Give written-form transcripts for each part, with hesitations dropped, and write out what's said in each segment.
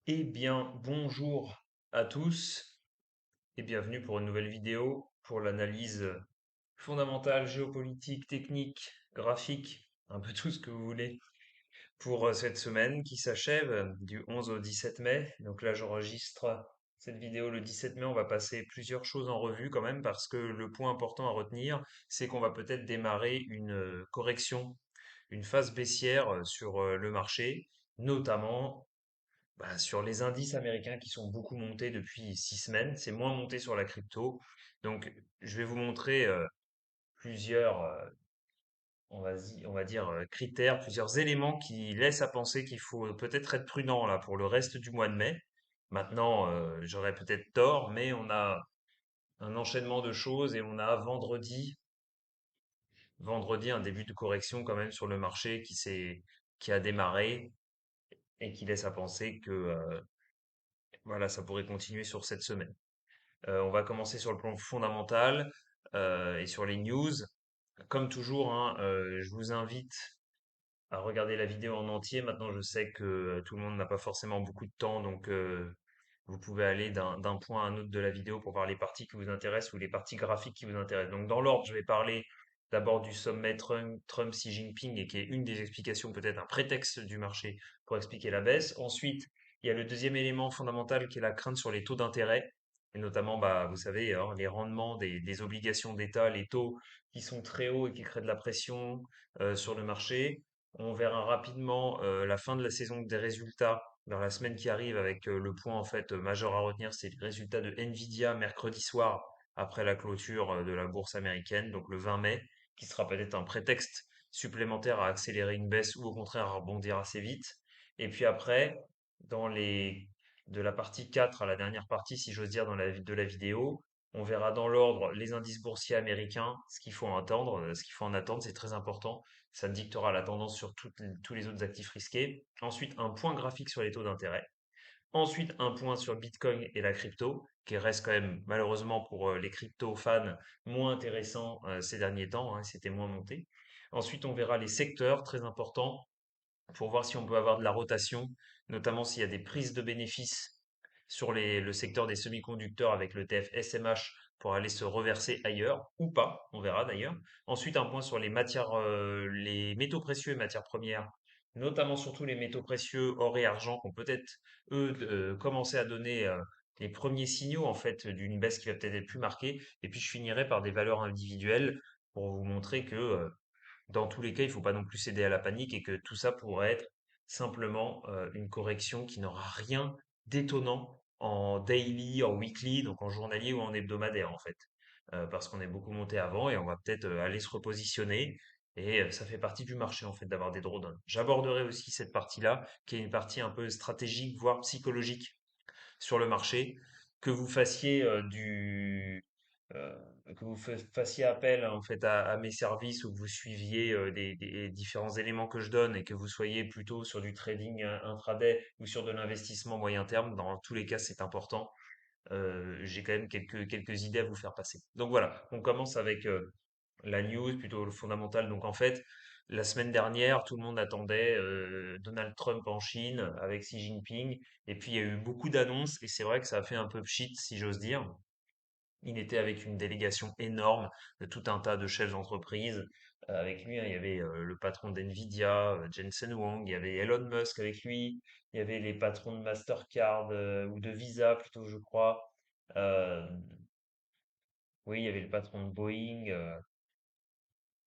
Eh bien, bonjour à tous et bienvenue pour une nouvelle vidéo pour l'analyse fondamentale, géopolitique, technique, graphique, un peu tout ce que vous voulez pour cette semaine qui s'achève du 11 au 17 mai. Donc là, j'enregistre cette vidéo le 17 mai. On va passer plusieurs choses en revue quand même parce que le point important à retenir, c'est qu'on va peut-être démarrer une correction, une phase baissière sur le marché, notamment sur les indices américains qui sont beaucoup montés depuis 6 semaines. C'est moins monté sur la crypto. Donc, je vais vous montrer plusieurs, on va dire, critères, plusieurs éléments qui laissent à penser qu'il faut peut-être être prudent là pour le reste du mois de mai. Maintenant, j'aurais peut-être tort, mais on a un enchaînement de choses et on a vendredi un début de correction quand même sur le marché qui a démarré et qui laisse à penser que voilà, ça pourrait continuer sur cette semaine. On va commencer sur le plan fondamental et sur les news. Comme toujours, hein, je vous invite à regarder la vidéo en entier. Maintenant, je sais que tout le monde n'a pas forcément beaucoup de temps, donc vous pouvez aller d'un point à un autre de la vidéo pour voir les parties qui vous intéressent ou les parties graphiques qui vous intéressent. Donc, dans l'ordre, je vais parler d'abord du sommet Trump-Xi Jinping et qui est une des explications, peut-être un prétexte du marché pour expliquer la baisse. Ensuite, il y a le deuxième élément fondamental qui est la crainte sur les taux d'intérêt. Et notamment, vous savez, hein, les rendements des obligations d'État, les taux qui sont très hauts et qui créent de la pression sur le marché. On verra rapidement la fin de la saison des résultats dans la semaine qui arrive avec le point en fait majeur à retenir, c'est les résultats de Nvidia mercredi soir après la clôture de la bourse américaine, donc le 20 mai, qui sera peut-être un prétexte supplémentaire à accélérer une baisse ou au contraire à rebondir assez vite. Et puis après, dans les de la partie 4 à la dernière partie, si j'ose dire, de la vidéo, on verra dans l'ordre les indices boursiers américains, ce qu'il faut attendre, ce qu'il faut en attendre, c'est très important. Ça dictera la tendance sur tous les autres actifs risqués. Ensuite, un point graphique sur les taux d'intérêt. Ensuite, un point sur Bitcoin et la crypto, qui reste quand même malheureusement pour les crypto fans moins intéressant ces derniers temps, hein, c'était moins monté. Ensuite, on verra les secteurs très importants pour voir si on peut avoir de la rotation, notamment s'il y a des prises de bénéfices sur le secteur des semi-conducteurs avec le TF SMH pour aller se reverser ailleurs ou pas, on verra d'ailleurs. Ensuite, un point sur les matières, les métaux précieux et matières premières, notamment surtout les métaux précieux or et argent qui ont peut-être eux commencé à donner les premiers signaux en fait d'une baisse qui va peut-être être plus marquée. Et puis je finirai par des valeurs individuelles pour vous montrer que dans tous les cas, il faut pas non plus céder à la panique et que tout ça pourrait être simplement une correction qui n'aura rien d'étonnant en daily, en weekly, donc en journalier ou en hebdomadaire en fait. Parce qu'on est beaucoup monté avant et on va peut-être aller se repositionner et ça fait partie du marché en fait d'avoir des drawdowns. J'aborderai aussi cette partie-là qui est une partie un peu stratégique voire psychologique sur le marché, que vous fassiez euh, fassiez appel en fait à mes services ou que vous suiviez des différents éléments que je donne et que vous soyez plutôt sur du trading intraday ou sur de l'investissement moyen terme, dans tous les cas c'est important. J'ai quand même quelques idées à vous faire passer. Donc voilà, on commence avec la news, plutôt le fondamental. Donc en fait, la semaine dernière, tout le monde attendait Donald Trump en Chine avec Xi Jinping. Et puis il y a eu beaucoup d'annonces et c'est vrai que ça a fait un peu pchit, si j'ose dire. Il était avec une délégation énorme de tout un tas de chefs d'entreprise. Avec lui, hein, il y avait le patron d'Nvidia, Jensen Huang, il y avait Elon Musk avec lui, il y avait les patrons de Mastercard ou de Visa plutôt, je crois. Euh, oui, il y avait le patron de Boeing.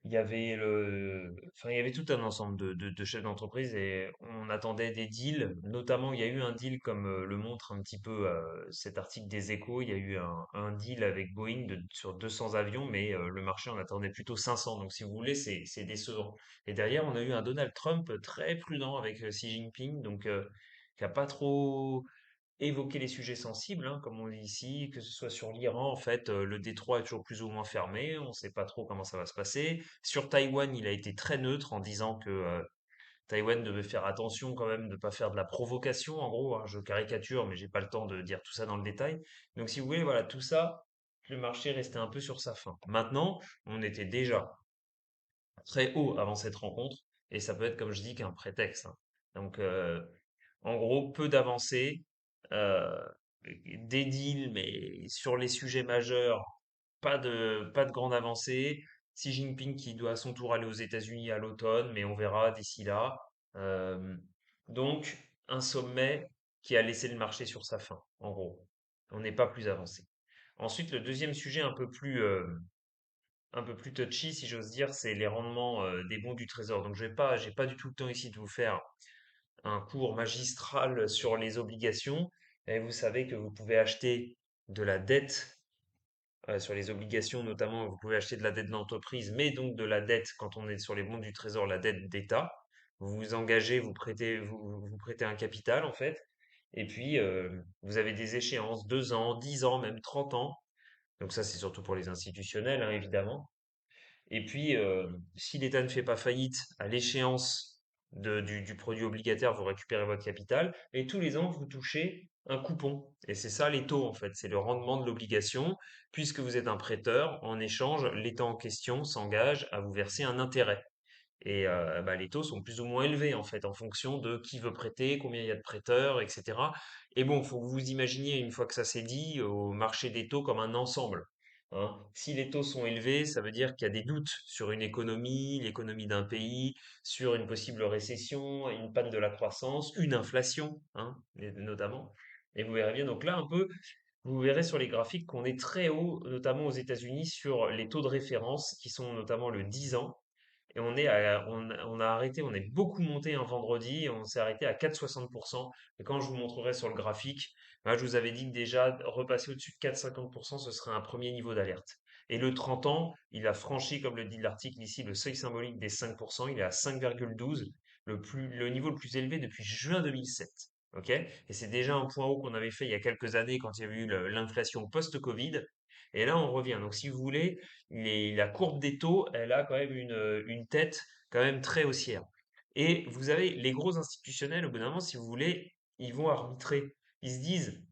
Il y avait tout un ensemble de chefs d'entreprise et on attendait des deals. Notamment, il y a eu un deal comme le montre un petit peu cet article des Échos. Il y a eu un deal avec Boeing sur 200 avions, mais le marché en attendait plutôt 500. Donc, si vous voulez, c'est décevant. Et derrière, on a eu un Donald Trump très prudent avec Xi Jinping, donc qui a pas trop évoquer les sujets sensibles, hein, comme on dit ici, que ce soit sur l'Iran, en fait, le détroit est toujours plus ou moins fermé, on ne sait pas trop comment ça va se passer. Sur Taïwan, il a été très neutre en disant que Taïwan devait faire attention quand même de ne pas faire de la provocation, en gros, hein, je caricature, mais j'ai pas le temps de dire tout ça dans le détail. Donc si vous voulez, voilà, tout ça, le marché restait un peu sur sa faim. Maintenant, on était déjà très haut avant cette rencontre, et ça peut être, comme je dis, qu'un prétexte, hein. Donc, En gros, peu d'avancées, euh, des deals, mais sur les sujets majeurs, pas de grande avancée. Xi Jinping qui doit à son tour aller aux États-Unis à l'automne, mais on verra d'ici là. Euh, donc, un sommet qui a laissé le marché sur sa faim, en gros. On n'est pas plus avancé. Ensuite, le deuxième sujet un peu plus touchy, si j'ose dire, c'est les rendements des bons du Trésor. Donc, j'ai pas du tout le temps ici de vous faire un cours magistral sur les obligations. Et vous savez que vous pouvez acheter de la dette sur les obligations, notamment, vous pouvez acheter de la dette d'entreprise, mais donc de la dette, quand on est sur les bons du Trésor, la dette d'État. Vous vous engagez, vous prêtez un capital, en fait. Et puis, vous avez des échéances, 2 ans, 10 ans, même 30 ans. Donc ça, c'est surtout pour les institutionnels, hein, évidemment. Et puis, si l'État ne fait pas faillite à l'échéance du produit obligataire, vous récupérez votre capital. Et tous les ans, vous touchez un coupon. Et c'est ça les taux, en fait. C'est le rendement de l'obligation. Puisque vous êtes un prêteur, en échange, l'État en question s'engage à vous verser un intérêt. Et bah, les taux sont plus ou moins élevés en fait en fonction de qui veut prêter, combien il y a de prêteurs, etc. Et bon, faut que vous imaginiez une fois que ça s'est dit au marché des taux comme un ensemble, hein. Si les taux sont élevés, ça veut dire qu'il y a des doutes sur une économie, l'économie d'un pays, sur une possible récession, une panne de la croissance, une inflation, hein, notamment. Et vous verrez bien donc là un peu, vous verrez sur les graphiques qu'on est très haut, notamment aux États-Unis, sur les taux de référence qui sont notamment le 10 ans. Et on a arrêté, on est beaucoup monté un vendredi et on s'est arrêté à 4,60%. Et quand je vous montrerai sur le graphique, bah, je vous avais dit que déjà, repasser au-dessus de 4,50%, ce serait un premier niveau d'alerte. Et le 30 ans, il a franchi, comme le dit l'article ici, le seuil symbolique des 5%. Il est à 5,12, le niveau le plus élevé depuis juin 2007. OK? Et c'est déjà un point haut qu'on avait fait il y a quelques années quand il y avait eu l'inflation post-Covid. Et là, on revient. Donc, si vous voulez, la courbe des taux, elle a quand même une tête quand même très haussière. Et vous avez les gros institutionnels, au bout d'un moment, si vous voulez, ils vont arbitrer. Ils se disent,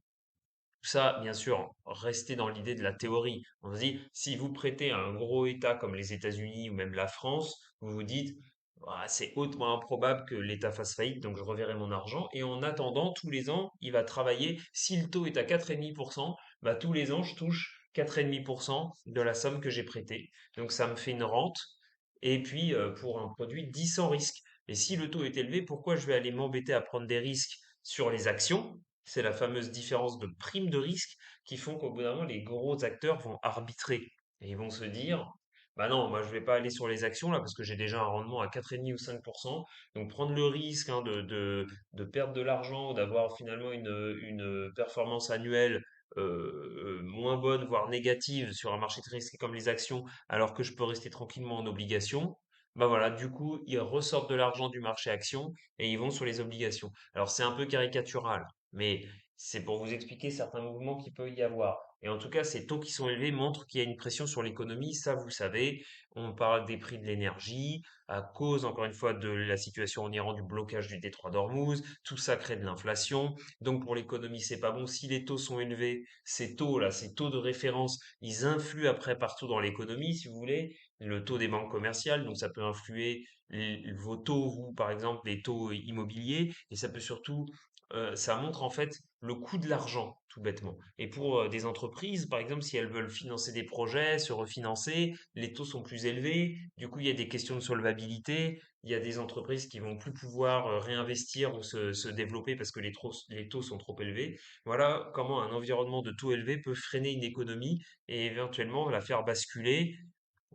tout ça, bien sûr, restez dans l'idée de la théorie. On se dit, si vous prêtez à un gros État comme les États-Unis ou même la France, vous vous dites, ah, c'est hautement improbable que l'État fasse faillite, donc je reverrai mon argent. Et en attendant, tous les ans, il va travailler. Si le taux est à 4,5%, bah, tous les ans, je touche 4,5% de la somme que j'ai prêtée. Donc ça me fait une rente. Et puis, pour un produit 10 sans risque. Et si le taux est élevé, pourquoi je vais aller m'embêter à prendre des risques sur les actions? C'est la fameuse différence de prime de risque qui font qu'au bout d'un moment, les gros acteurs vont arbitrer et ils vont se dire, bah non, moi je vais pas aller sur les actions là parce que j'ai déjà un rendement à 4,5 ou 5%. Donc prendre le risque hein, de perdre de l'argent ou d'avoir finalement une performance annuelle moins bonne, voire négative sur un marché très risqué comme les actions, alors que je peux rester tranquillement en obligation. Bah voilà, du coup, ils ressortent de l'argent du marché action et ils vont sur les obligations. Alors c'est un peu caricatural, mais c'est pour vous expliquer certains mouvements qu'il peut y avoir. Et en tout cas, ces taux qui sont élevés montrent qu'il y a une pression sur l'économie, ça vous savez. On parle des prix de l'énergie, à cause, encore une fois, de la situation en Iran, du blocage du détroit d'Ormuz, tout ça crée de l'inflation. Donc pour l'économie, c'est pas bon. Si les taux sont élevés, ces taux-là, ces taux de référence, ils influent après partout dans l'économie, si vous voulez. Le taux des banques commerciales, donc ça peut influer vos taux, vous, par exemple, les taux immobiliers, et ça peut surtout ça montre en fait le coût de l'argent, tout bêtement. Et pour des entreprises, par exemple, si elles veulent financer des projets, se refinancer, les taux sont plus élevés. Du coup, il y a des questions de solvabilité. Il y a des entreprises qui vont plus pouvoir réinvestir ou se développer parce que les taux sont trop élevés. Voilà comment un environnement de taux élevé peut freiner une économie et éventuellement la faire basculer.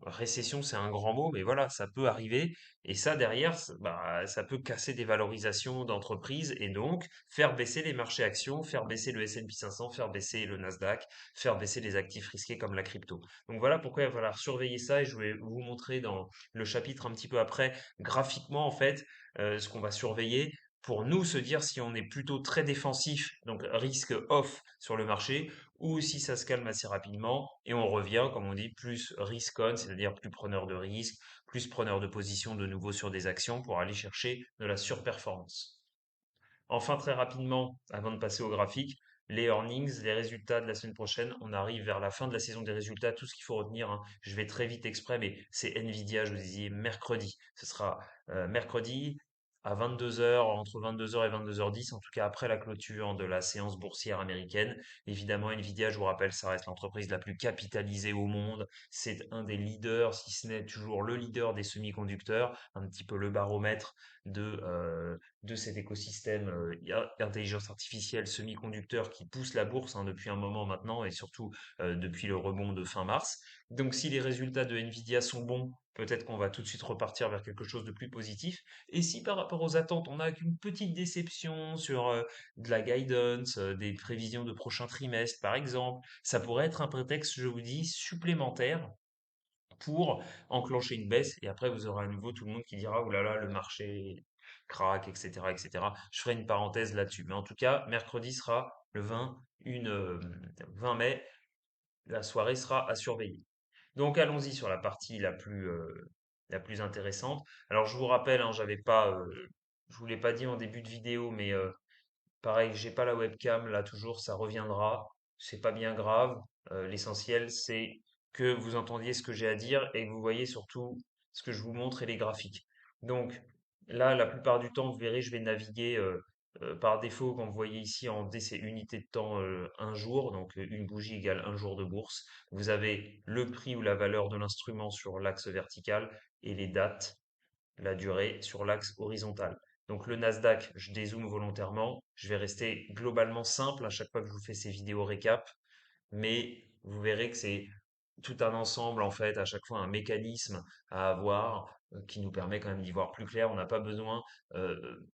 Récession, c'est un grand mot, mais voilà, ça peut arriver. Et ça, derrière, bah, ça peut casser des valorisations d'entreprises et donc faire baisser les marchés actions, faire baisser le S&P 500, faire baisser le Nasdaq, faire baisser les actifs risqués comme la crypto. Donc voilà pourquoi il va falloir surveiller ça et je vais vous montrer dans le chapitre un petit peu après, graphiquement, en fait, ce qu'on va surveiller pour nous se dire si on est plutôt très défensif, donc risque off sur le marché, ou si ça se calme assez rapidement et on revient, comme on dit, plus risk on, c'est-à-dire plus preneur de risque, plus preneur de position de nouveau sur des actions pour aller chercher de la surperformance. Enfin, très rapidement, avant de passer au graphique, les earnings, les résultats de la semaine prochaine, on arrive vers la fin de la saison des résultats, tout ce qu'il faut retenir, hein, je vais très vite exprès, mais c'est Nvidia, je vous disais mercredi. Ce sera mercredi, à 22 heures, entre 22 heures et 22h10, en tout cas après la clôture de la séance boursière américaine. Évidemment, Nvidia, je vous rappelle, ça reste l'entreprise la plus capitalisée au monde. C'est un des leaders, si ce n'est toujours le leader des semi-conducteurs, un petit peu le baromètre de cet écosystème intelligence artificielle semi-conducteur qui pousse la bourse hein, depuis un moment maintenant et surtout depuis le rebond de fin mars. Donc si les résultats de Nvidia sont bons, peut-être qu'on va tout de suite repartir vers quelque chose de plus positif. Et si par rapport aux attentes, on n'a qu'une petite déception sur de la guidance, des prévisions de prochain trimestre, par exemple, ça pourrait être un prétexte, je vous dis, supplémentaire pour enclencher une baisse. Et après, vous aurez à nouveau tout le monde qui dira, oh là là, le marché craque, etc., etc. Je ferai une parenthèse là-dessus. Mais en tout cas, mercredi sera le 20 mai. La soirée sera à surveiller. Donc allons-y sur la partie la plus intéressante. Alors je vous rappelle, hein, je vous l'ai pas dit en début de vidéo, mais pareil, j'ai pas la webcam là toujours, ça reviendra. C'est pas bien grave. L'essentiel c'est que vous entendiez ce que j'ai à dire et que vous voyez surtout ce que je vous montre et les graphiques. Donc là, la plupart du temps, vous verrez, je vais naviguer par défaut, quand vous voyez ici en DC unité de temps un jour, donc une bougie égale un jour de bourse. Vous avez le prix ou la valeur de l'instrument sur l'axe vertical et les dates, la durée sur l'axe horizontal. Donc le Nasdaq, je dézoome volontairement. Je vais rester globalement simple à chaque fois que je vous fais ces vidéos récap, mais vous verrez que c'est tout un ensemble, en fait, à chaque fois un mécanisme à avoir qui nous permet quand même d'y voir plus clair. On n'a pas besoin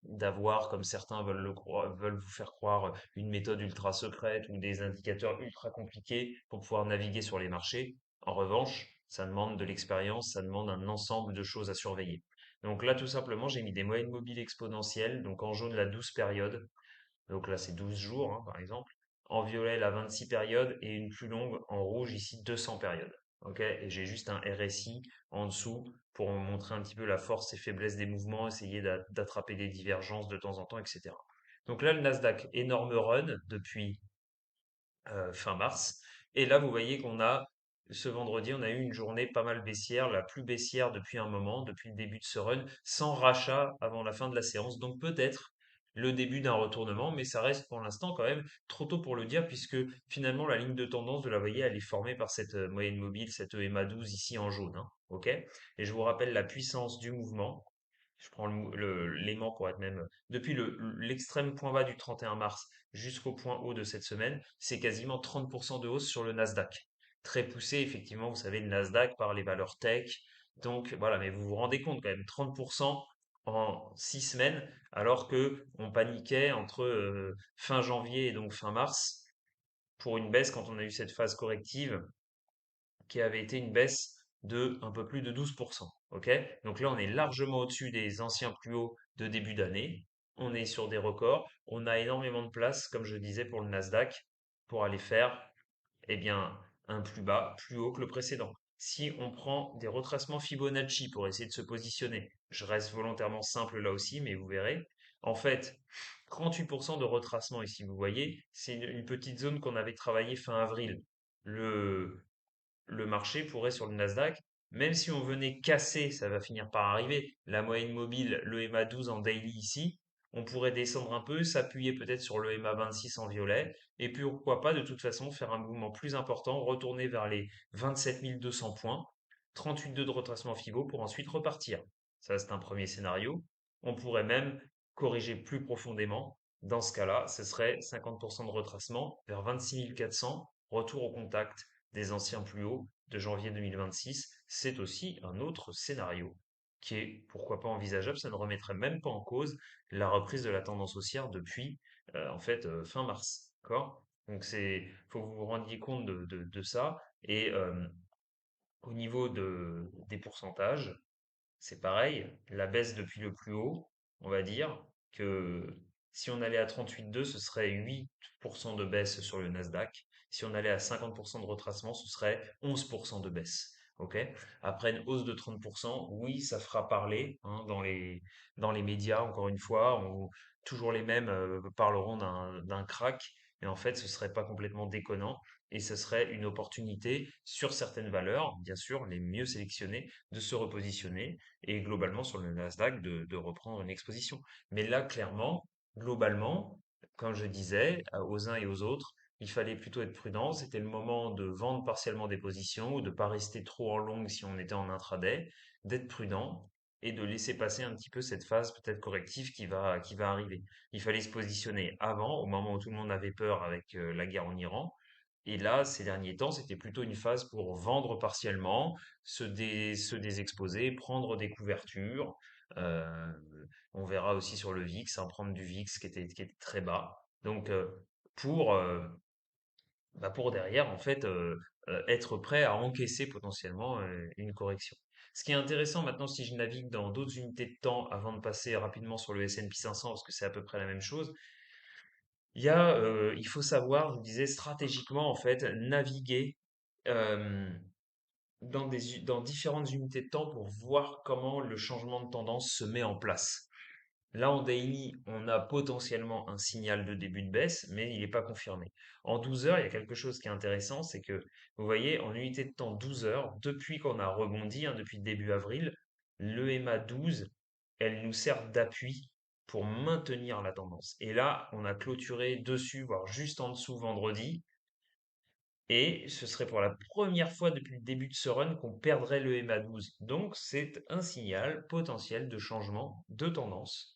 d'avoir, comme certains veulent vous faire croire, une méthode ultra secrète ou des indicateurs ultra compliqués pour pouvoir naviguer sur les marchés. En revanche, ça demande de l'expérience, ça demande un ensemble de choses à surveiller. Donc là, tout simplement, j'ai mis des moyennes mobiles exponentielles, donc en jaune la 12 période, donc là, c'est 12 jours, hein, par exemple. En violet, la 26 périodes et une plus longue en rouge, ici, 200 périodes. Ok? Et j'ai juste un RSI en dessous pour me montrer un petit peu la force et faiblesse des mouvements, essayer d'attraper des divergences de temps en temps, etc. Donc là, le Nasdaq, énorme run depuis fin mars. Et là, vous voyez qu'on a, ce vendredi, on a eu une journée pas mal baissière, la plus baissière depuis un moment, depuis le début de ce run, sans rachat avant la fin de la séance. Donc peut-être le début d'un retournement, mais ça reste pour l'instant quand même trop tôt pour le dire, puisque finalement la ligne de tendance, vous la voyez, elle est formée par cette moyenne mobile, cette EMA 12 ici en jaune. Hein, ok? Et je vous rappelle la puissance du mouvement. Je prends l'aimant pour être même. Depuis l'extrême point bas du 31 mars jusqu'au point haut de cette semaine, c'est quasiment 30% de hausse sur le Nasdaq. Très poussé, effectivement, vous savez, le Nasdaq par les valeurs tech. Donc voilà, mais vous vous rendez compte quand même, 30% en 6 semaines, alors que on paniquait entre fin janvier et donc fin mars pour une baisse quand on a eu cette phase corrective qui avait été une baisse de un peu plus de 12%. Ok? Donc là, on est largement au-dessus des anciens plus hauts de début d'année. On est sur des records. On a énormément de place, comme je disais, pour le Nasdaq, pour aller faire, eh bien, un plus bas, plus haut que le précédent. Si on prend des retracements Fibonacci pour essayer de se positionner, je reste volontairement simple là aussi, mais vous verrez. En fait, 38% de retracement ici, vous voyez, c'est une petite zone qu'on avait travaillée fin avril. Le, le marché pourrait sur le Nasdaq, même si on venait casser, ça va finir par arriver, la moyenne mobile, le EMA 12 en daily ici, on pourrait descendre un peu, s'appuyer peut-être sur le EMA 26 en violet, et puis pourquoi pas de toute façon faire un mouvement plus important, retourner vers les 27 200 points, 38,2 de retracement Fibo pour ensuite repartir. Ça, c'est un premier scénario. On pourrait même corriger plus profondément. Dans ce cas-là, ce serait 50% de retracement vers 26 400, retour au contact des anciens plus hauts de janvier 2026, c'est aussi un autre scénario qui est pourquoi pas envisageable. Ça ne remettrait même pas en cause la reprise de la tendance haussière depuis fin mars. D'accord? Donc faut que vous vous rendiez compte de ça. Et au niveau des pourcentages, c'est pareil, la baisse depuis le plus haut, on va dire que si on allait à 38,2, ce serait 8% de baisse sur le Nasdaq. Si on allait à 50% de retracement, ce serait 11% de baisse. Ok? Après une hausse de 30%, oui, ça fera parler hein, dans les médias, encore une fois, toujours les mêmes parleront d'un crack. Et en fait, ce serait pas complètement déconnant et ce serait une opportunité sur certaines valeurs, bien sûr, les mieux sélectionnées, de se repositionner et globalement sur le Nasdaq de reprendre une exposition. Mais là, clairement, globalement, comme je disais, aux uns et aux autres, il fallait plutôt être prudent. C'était le moment de vendre partiellement des positions ou de pas rester trop en long si on était en intraday, d'être prudent et de laisser passer un petit peu cette phase peut-être corrective qui va arriver. Il fallait se positionner avant, au moment où tout le monde avait peur avec la guerre en Iran. Et là, ces derniers temps, c'était plutôt une phase pour vendre partiellement, se désexposer, prendre des couvertures. Euh, on verra aussi sur le VIX, hein, prendre du VIX qui était très bas. Donc, pour, euh, pour derrière, en fait, être prêt à encaisser potentiellement une correction. Ce qui est intéressant maintenant, si je navigue dans d'autres unités de temps avant de passer rapidement sur le S&P 500, parce que c'est à peu près la même chose, il faut savoir, je vous disais, stratégiquement, en fait, naviguer euh, dans différentes unités de temps pour voir comment le changement de tendance se met en place. Là, en daily, on a potentiellement un signal de début de baisse, mais il n'est pas confirmé. En 12 heures, il y a quelque chose qui est intéressant, c'est que, vous voyez, en unité de temps 12 heures, depuis qu'on a rebondi, hein, depuis début avril, l'EMA 12, elle nous sert d'appui pour maintenir la tendance. Et là, on a clôturé dessus, voire juste en dessous vendredi, et ce serait pour la première fois depuis le début de ce run qu'on perdrait l'EMA 12. Donc, c'est un signal potentiel de changement de tendance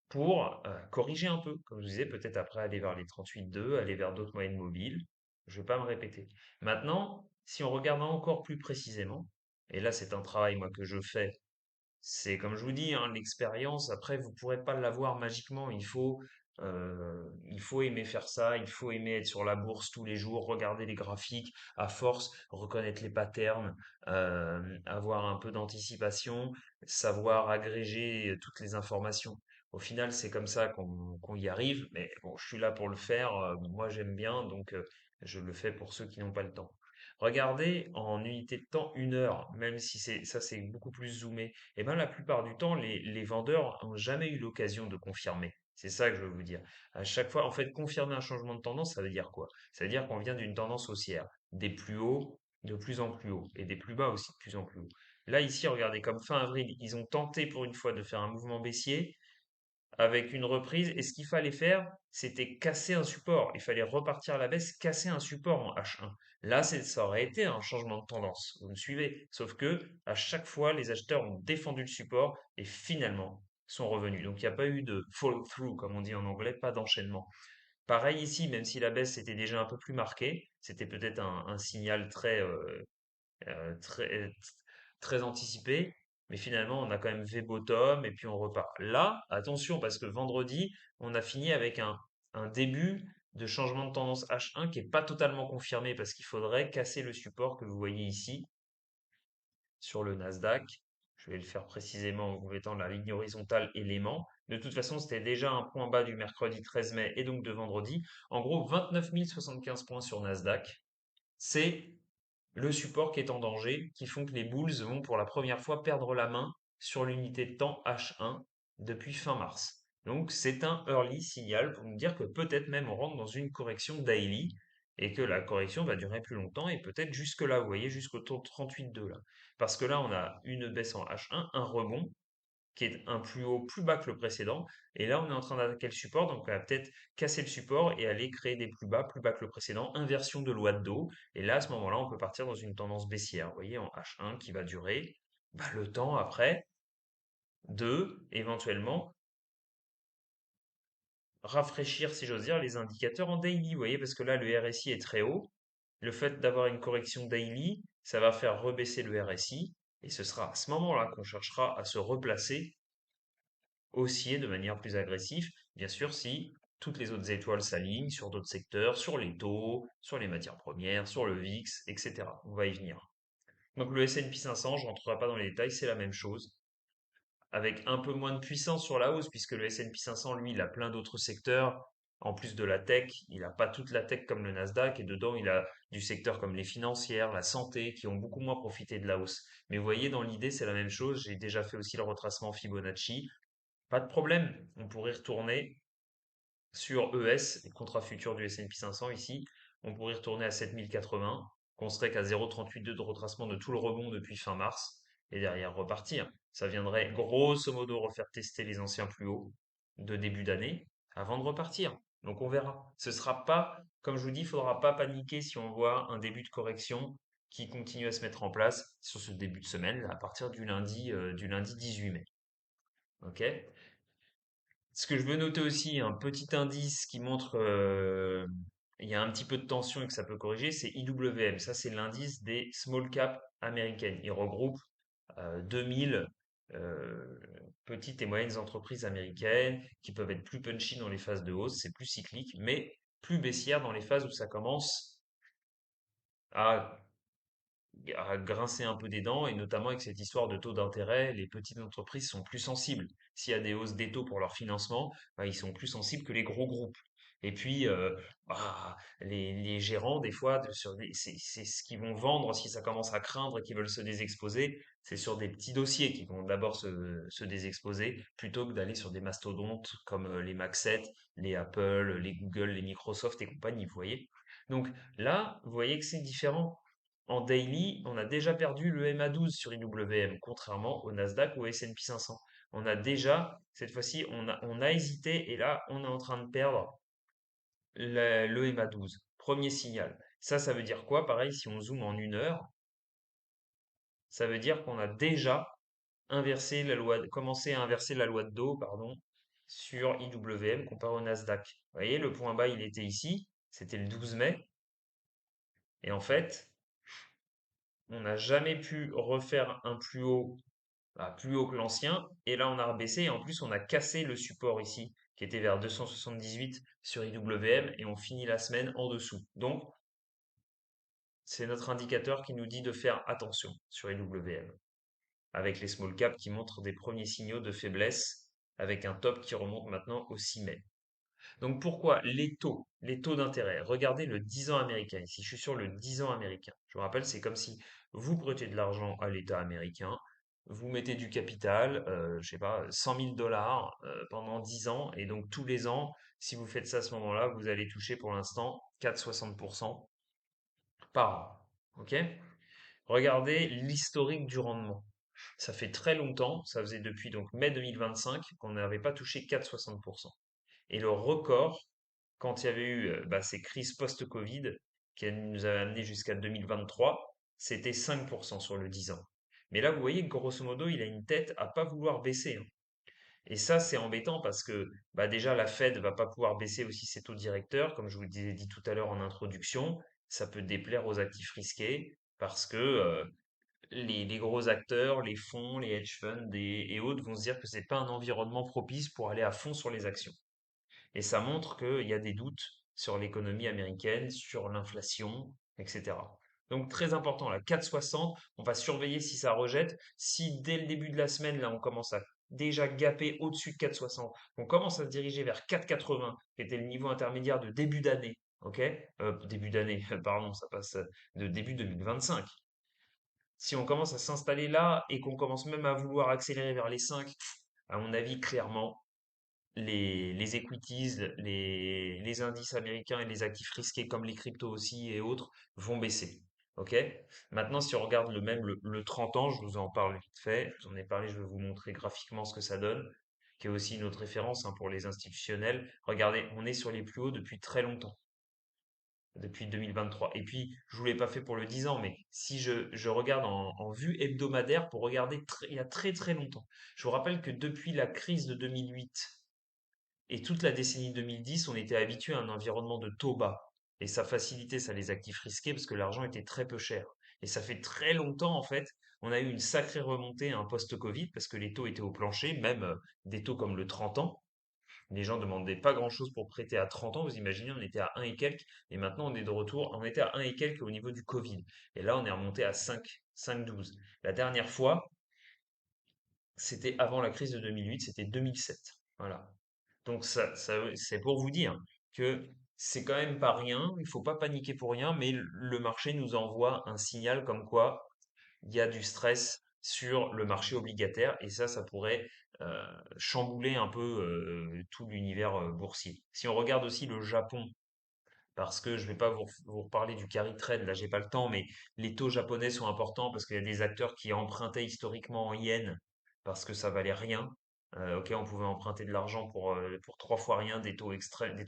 pour corriger un peu. Comme je disais, peut-être après aller vers les 38,2, aller vers d'autres moyennes mobiles. Je ne vais pas me répéter. Maintenant, si on regarde encore plus précisément, et là c'est un travail moi que je fais, c'est comme je vous dis, hein, l'expérience, après vous pourrez pas l'avoir magiquement. Il faut aimer faire ça, il faut aimer être sur la bourse tous les jours, regarder les graphiques, à force, reconnaître les patterns, avoir un peu d'anticipation, savoir agréger toutes les informations. Au final, c'est comme ça qu'on y arrive, mais bon, je suis là pour le faire, moi j'aime bien, donc je le fais pour ceux qui n'ont pas le temps. Regardez en unité de temps 1 heure, même si c'est beaucoup plus zoomé, et ben la plupart du temps, les vendeurs n'ont jamais eu l'occasion de confirmer. C'est ça que je veux vous dire. À chaque fois, en fait, confirmer un changement de tendance, ça veut dire quoi? Ça veut dire qu'on vient d'une tendance haussière, des plus hauts de plus en plus haut, et des plus bas aussi de plus en plus haut. Là, ici, regardez, comme fin avril, ils ont tenté pour une fois de faire un mouvement baissier, avec une reprise. Et ce qu'il fallait faire, c'était casser un support. Il fallait repartir à la baisse, casser un support en H1. Là, ça aurait été un changement de tendance. Vous me suivez? Sauf que à chaque fois, les acheteurs ont défendu le support et finalement sont revenus. Donc, il n'y a pas eu de follow-through, comme on dit en anglais, pas d'enchaînement. Pareil ici, même si la baisse était déjà un peu plus marquée, c'était peut-être un signal très, très anticipé, mais finalement, on a quand même V-bottom et puis on repart. Là, attention, parce que vendredi, on a fini avec un début de changement de tendance H1 qui est pas totalement confirmé parce qu'il faudrait casser le support que vous voyez ici sur le Nasdaq. Je vais le faire précisément en vous mettant la ligne horizontale élément. De toute façon, c'était déjà un point bas du mercredi 13 mai et donc de vendredi. En gros, 29 075 points sur Nasdaq. C'est le support qui est en danger, qui font que les Bulls vont pour la première fois perdre la main sur l'unité de temps H1 depuis fin mars. Donc c'est un early signal pour nous dire que peut-être même on rentre dans une correction daily et que la correction va durer plus longtemps et peut-être jusque là, vous voyez, jusqu'au tour 38,2 là. Parce que là, on a une baisse en H1, un rebond, qui est un plus haut, plus bas que le précédent. Et là, on est en train d'attaquer le support, donc on va peut-être casser le support et aller créer des plus bas que le précédent, inversion de loi de dos. Et là, à ce moment-là, on peut partir dans une tendance baissière, vous voyez, en H1 qui va durer le temps après de, éventuellement, rafraîchir, si j'ose dire, les indicateurs en daily, vous voyez, parce que là, le RSI est très haut. Le fait d'avoir une correction daily, ça va faire rebaisser le RSI. Et ce sera à ce moment-là qu'on cherchera à se replacer haussier de manière plus agressive, bien sûr, si toutes les autres étoiles s'alignent sur d'autres secteurs, sur les taux, sur les matières premières, sur le VIX, etc. On va y venir. Donc le S&P 500, je ne rentrerai pas dans les détails, c'est la même chose, avec un peu moins de puissance sur la hausse, puisque le S&P 500, lui, il a plein d'autres secteurs. En plus de la tech, il n'a pas toute la tech comme le Nasdaq, et dedans, il a du secteur comme les financières, la santé, qui ont beaucoup moins profité de la hausse. Mais vous voyez, dans l'idée, c'est la même chose. J'ai déjà fait aussi le retracement Fibonacci. Pas de problème, on pourrait retourner. sur ES, les contrats futurs du S&P 500 ici, on pourrait retourner à 7080, qu'on serait qu'à 0,382 de retracement de tout le rebond depuis fin mars, et derrière repartir. Ça viendrait grosso modo refaire tester les anciens plus hauts de début d'année avant de repartir. Donc on verra. Ce sera pas, comme je vous dis, il faudra pas paniquer si on voit un début de correction qui continue à se mettre en place sur ce début de semaine, là, à partir du lundi 18 mai. Ok? Ce que je veux noter aussi, un petit indice qui montre il y a un petit peu de tension et que ça peut corriger, c'est IWM. Ça, c'est l'indice des small cap américaines. Il regroupe 2000 euh, petites et moyennes entreprises américaines qui peuvent être plus punchy dans les phases de hausse, c'est plus cyclique, mais plus baissière dans les phases où ça commence à grincer un peu des dents, et notamment avec cette histoire de taux d'intérêt, les petites entreprises sont plus sensibles. S'il y a des hausses des taux pour leur financement, bah, ils sont plus sensibles que les gros groupes. Et puis, les gérants, des fois, c'est ce qu'ils vont vendre si ça commence à craindre et qu'ils veulent se désexposer. C'est sur des petits dossiers qu'ils vont d'abord se désexposer plutôt que d'aller sur des mastodontes comme les Maxet, les Apple, les Google, les Microsoft et compagnie, vous voyez. Donc là, vous voyez que c'est différent. En daily, on a déjà perdu le MA12 sur IWM, contrairement au Nasdaq ou au S&P 500. On a déjà, cette fois-ci, on a hésité et là, on est en train de perdre le MA12. Premier signal. Ça veut dire quoi? Pareil, si on zoome en 1 heure, ça veut dire qu'on a déjà inversé la loi, commencé à inverser la loi de Dow, pardon, sur IWM comparé au Nasdaq. Vous voyez, le point bas, il était ici, c'était le 12 mai, et en fait, on n'a jamais pu refaire un plus haut que l'ancien. Et là, on a rebaissé. Et en plus, on a cassé le support ici, qui était vers 278 sur IWM. Et on finit la semaine en dessous. Donc, c'est notre indicateur qui nous dit de faire attention sur IWM. Avec les small caps qui montrent des premiers signaux de faiblesse, avec un top qui remonte maintenant au 6 mai. Donc pourquoi les taux d'intérêt? Regardez le 10 ans américain. Ici, je suis sur le 10 ans américain. Je vous rappelle, c'est comme si vous prêtez de l'argent à l'État américain, vous mettez du capital, je sais pas, 100 000 dollars pendant 10 ans, et donc tous les ans, si vous faites ça à ce moment-là, vous allez toucher pour l'instant 4,60% par an. Ok? Regardez l'historique du rendement. Ça fait très longtemps, ça faisait depuis donc mai 2025 qu'on n'avait pas touché 4,60%. Et le record, quand il y avait eu ces crises post-Covid, qui nous avaient amené jusqu'à 2023, c'était 5% sur le 10 ans. Mais là, vous voyez que grosso modo, il a une tête à pas vouloir baisser, hein. Et ça, c'est embêtant parce que déjà, la Fed va pas pouvoir baisser aussi ses taux directeurs, comme je vous l'ai dit tout à l'heure en introduction. Ça peut déplaire aux actifs risqués parce que les gros acteurs, les fonds, les hedge funds et autres vont se dire que c'est pas un environnement propice pour aller à fond sur les actions. Et ça montre qu'il y a des doutes sur l'économie américaine, sur l'inflation, etc. Donc très important, là, 4,60, on va surveiller si ça rejette. Si dès le début de la semaine, là, on commence à déjà gaper au-dessus de 4,60, on commence à se diriger vers 4,80, qui était le niveau intermédiaire de début d'année, ok? Début d'année, pardon, ça passe de début 2025. Si on commence à s'installer là et qu'on commence même à vouloir accélérer vers les 5, à mon avis, clairement, les equities, les indices américains et les actifs risqués comme les cryptos aussi et autres vont baisser. OK? Maintenant, si on regarde le 30 ans, je vous en parle vite fait. Je vous en ai parlé, je vais vous montrer graphiquement ce que ça donne, qui est aussi une autre référence hein, pour les institutionnels. Regardez, on est sur les plus hauts depuis très longtemps, depuis 2023. Et puis, je vous l'ai pas fait pour le 10 ans, mais si je regarde en vue hebdomadaire pour regarder il y a très très longtemps. Je vous rappelle que depuis la crise de 2008, et toute la décennie 2010, on était habitué à un environnement de taux bas. Et ça facilitait ça les actifs risqués parce que l'argent était très peu cher. Et ça fait très longtemps, en fait, on a eu une sacrée remontée un post-Covid parce que les taux étaient au plancher, même des taux comme le 30 ans. Les gens demandaient pas grand-chose pour prêter à 30 ans. Vous imaginez, on était à un et quelques. Et maintenant, on est de retour. On était à un et quelques au niveau du Covid. Et là, on est remonté à 5,12. La dernière fois, c'était avant la crise de 2008, c'était 2007. Voilà. Donc c'est pour vous dire que c'est quand même pas rien, il faut pas paniquer pour rien, mais le marché nous envoie un signal comme quoi il y a du stress sur le marché obligataire et ça pourrait chambouler un peu tout l'univers boursier. Si on regarde aussi le Japon, parce que je vais pas vous reparler du carry trade, là j'ai pas le temps, mais les taux japonais sont importants parce qu'il y a des acteurs qui empruntaient historiquement en yens parce que ça valait rien. Ok, on pouvait emprunter de l'argent pour 3 fois rien, des taux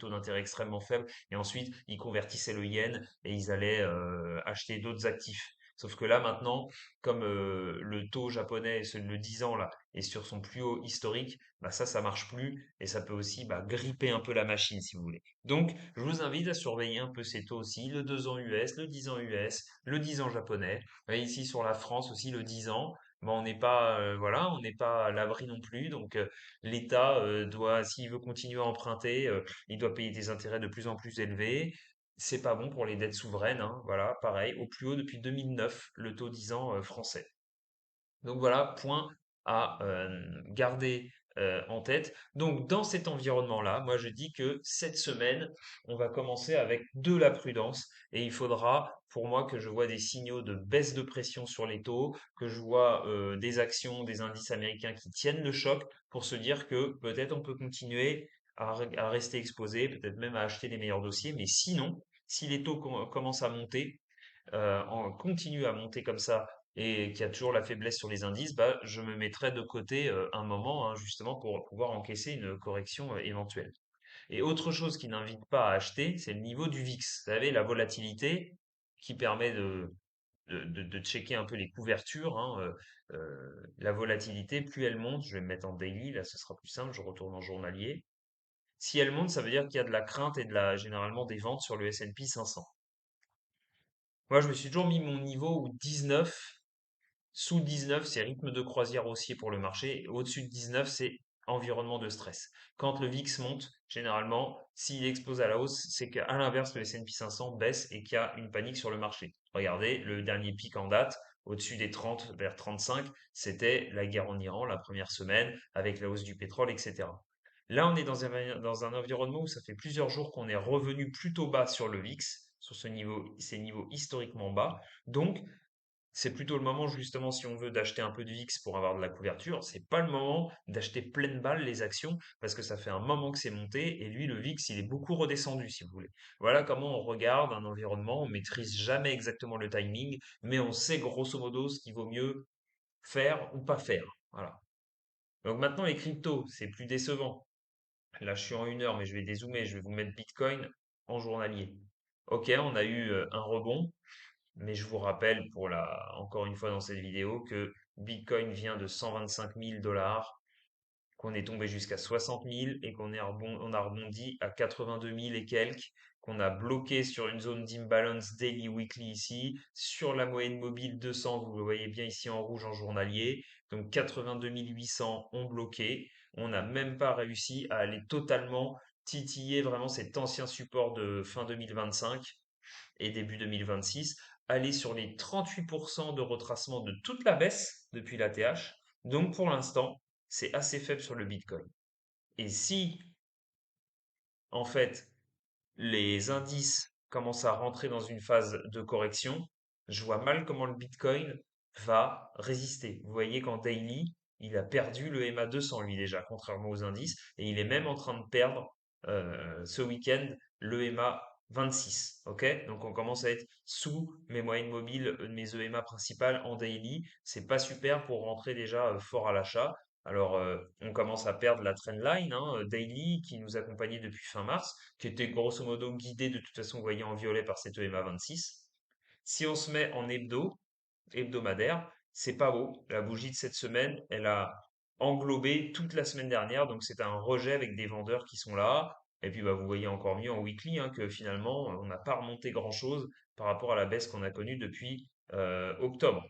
d'intérêt extrêmement faibles, et ensuite ils convertissaient le yen et ils allaient acheter d'autres actifs. Sauf que là maintenant, comme le taux japonais, le 10 ans là, est sur son plus haut historique, bah ça marche plus et ça peut aussi bah, gripper un peu la machine si vous voulez. Donc, je vous invite à surveiller un peu ces taux aussi, le 2 ans US, le 10 ans US, le 10 ans japonais. Et ici sur la France aussi, le 10 ans. Bon, on n'est pas, voilà, on n'est pas à l'abri non plus. Donc, l'État doit, s'il veut continuer à emprunter, il doit payer des intérêts de plus en plus élevés. C'est pas bon pour les dettes souveraines, hein. Voilà, pareil, au plus haut depuis 2009, le taux 10 ans français. Donc voilà, point à garder en tête. Donc dans cet environnement-là, moi je dis que cette semaine, on va commencer avec de la prudence et il faudra pour moi que je vois des signaux de baisse de pression sur les taux, que je vois des actions, des indices américains qui tiennent le choc pour se dire que peut-être on peut continuer à rester exposé, peut-être même à acheter les meilleurs dossiers, mais sinon, si les taux commencent à monter, continue à monter comme ça et qui a toujours la faiblesse sur les indices, bah, je me mettrai de côté un moment hein, justement pour pouvoir encaisser une correction éventuelle. Et autre chose qui n'invite pas à acheter, c'est le niveau du VIX. Vous savez, la volatilité qui permet de checker un peu les couvertures. Hein, la volatilité, plus elle monte, je vais me mettre en daily, là ce sera plus simple, je retourne en journalier. Si elle monte, ça veut dire qu'il y a de la crainte et généralement des ventes sur le S&P 500. Moi, je me suis toujours mis mon niveau où 19, sous 19, c'est rythme de croisière haussier pour le marché. Et au-dessus de 19, c'est environnement de stress. Quand le VIX monte, généralement, s'il explose à la hausse, c'est qu'à l'inverse, le S&P 500 baisse et qu'il y a une panique sur le marché. Regardez, le dernier pic en date, au-dessus des 30, vers 35, c'était la guerre en Iran, la première semaine, avec la hausse du pétrole, etc. Là, on est dans un environnement où ça fait plusieurs jours qu'on est revenu plutôt bas sur le VIX, sur ces niveaux historiquement bas. Donc, c'est plutôt le moment justement si on veut d'acheter un peu de VIX pour avoir de la couverture, c'est pas le moment d'acheter pleine balle les actions parce que ça fait un moment que c'est monté et lui le VIX il est beaucoup redescendu si vous voulez. Voilà comment on regarde un environnement, on maîtrise jamais exactement le timing, mais on sait grosso modo ce qu'il vaut mieux faire ou pas faire. Voilà. Donc maintenant les cryptos, c'est plus décevant. Là je suis en 1 heure mais je vais dézoomer, je vais vous mettre Bitcoin en journalier. Ok, on a eu un rebond, mais je vous rappelle encore une fois dans cette vidéo que Bitcoin vient de 125 000 dollars, qu'on est tombé jusqu'à 60 000 et on a rebondi à 82 000 et quelques, qu'on a bloqué sur une zone d'imbalance daily weekly ici, sur la moyenne mobile 200, vous le voyez bien ici en rouge en journalier, donc 82 800 ont bloqué. On n'a même pas réussi à aller totalement titiller vraiment cet ancien support de fin 2025 et début 2026, aller sur les 38% de retracement de toute la baisse depuis la TH. Donc pour l'instant, c'est assez faible sur le Bitcoin. Et si, en fait, les indices commencent à rentrer dans une phase de correction, je vois mal comment le Bitcoin va résister. Vous voyez qu'en daily, il a perdu le MA 200 lui déjà, contrairement aux indices, et il est même en train de perdre ce week-end le MA 26. Ok? Donc on commence à être sous mes moyennes mobiles, mes EMA principales en daily. C'est pas super pour rentrer déjà fort à l'achat. Alors, on commence à perdre la trendline hein, daily qui nous accompagnait depuis fin mars, qui était grosso modo guidée de toute façon, vous voyez, en violet par cette EMA 26. Si on se met en hebdomadaire, c'est pas beau. La bougie de cette semaine, elle a englobé toute la semaine dernière, donc c'est un rejet avec des vendeurs qui sont là. Et puis bah, vous voyez encore mieux en weekly hein, que finalement, on n'a pas remonté grand-chose par rapport à la baisse qu'on a connue depuis octobre.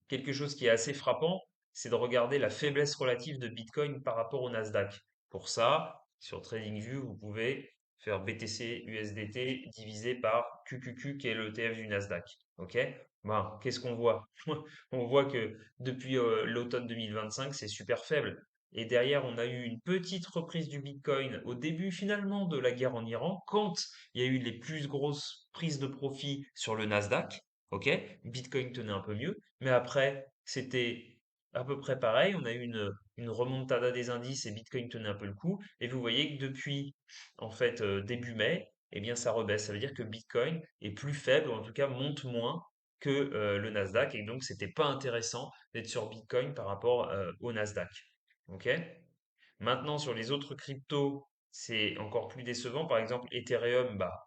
Quelque chose qui est assez frappant, c'est de regarder la faiblesse relative de Bitcoin par rapport au Nasdaq. Pour ça, sur TradingView, vous pouvez faire BTC USDT divisé par QQQ qui est l'ETF du Nasdaq. OK? Ben, qu'est-ce qu'on voit? On voit que depuis l'automne 2025, c'est super faible. Et derrière, on a eu une petite reprise du Bitcoin au début finalement de la guerre en Iran, quand il y a eu les plus grosses prises de profit sur le Nasdaq. OK? Bitcoin tenait un peu mieux. Mais après, c'était à peu près pareil. On a eu une remontada des indices et Bitcoin tenait un peu le coup. Et vous voyez que depuis, en fait, début mai, eh bien, ça rebaisse. Ça veut dire que Bitcoin est plus faible, ou en tout cas monte moins que le Nasdaq. Et donc, c'était pas intéressant d'être sur Bitcoin par rapport au Nasdaq. OK? Maintenant, sur les autres cryptos, c'est encore plus décevant. Par exemple, Ethereum, bah,